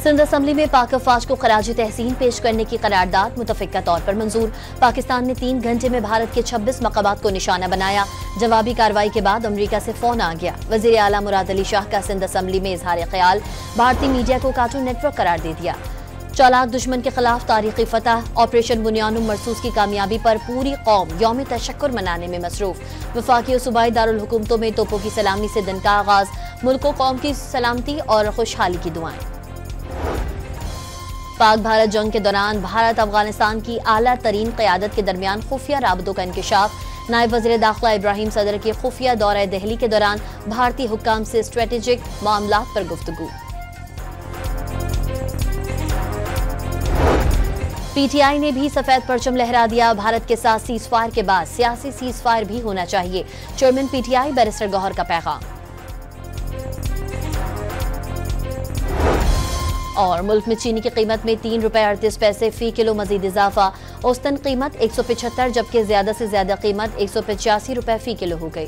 Sindh assembly में पाक अफवाज को खराज तहसीन पेश करने की करारदाद मुतफिका तौर पर मंजूर। पाकिस्तान ने 3 घंटे में भारत के 26 मकामात को निशाना बनाया। जवाबी कार्रवाई के बाद अमरीका से फोन आ गया। वजीर आला मुराद अली शाह का सिंध असम्बली में इजहार ख्याल, भारतीय मीडिया को कार्टून नेटवर्क करार दे दिया। चालाक दुश्मन के खिलाफ तारीखी फतह, ऑपरेशन बुनियानुम मरसूस की कामयाबी पर पूरी कौम यौम तशक्कुर मनाने में मसरूफ। वफाकी और सूबाई दारुल हुकूमतों में तोपों की सलामी से दिन का आगाज, मुल्क को कौम की सलामती और खुशहाली की दुआएं। पाक भारत जंग के दौरान भारत अफगानिस्तान की आला तरीन क़यादत के दरमियान खुफिया राबतों का इंकशाफ। नायब वज़ीर दाखिला इब्राहिम सदर के खुफिया दौरा दिल्ली के दौरान भारतीय हुक्काम से स्ट्रेटेजिक मामलात पर गुफ्तगू। पीटीआई ने भी सफेद परचम लहरा दिया। भारत के साथ सीजफायर के बाद सियासी सीजफायर भी होना चाहिए, चेयरमैन पीटीआई बैरिस्टर गौहर का पैगाम। और मुल्क में चीनी की कीमत में 3 रुपए 38 पैसे फी किलो मजीद इजाफा। औसतन कीमत 175 जबकि ज्यादा से ज्यादा कीमत 185 रुपए फी किलो हो गई।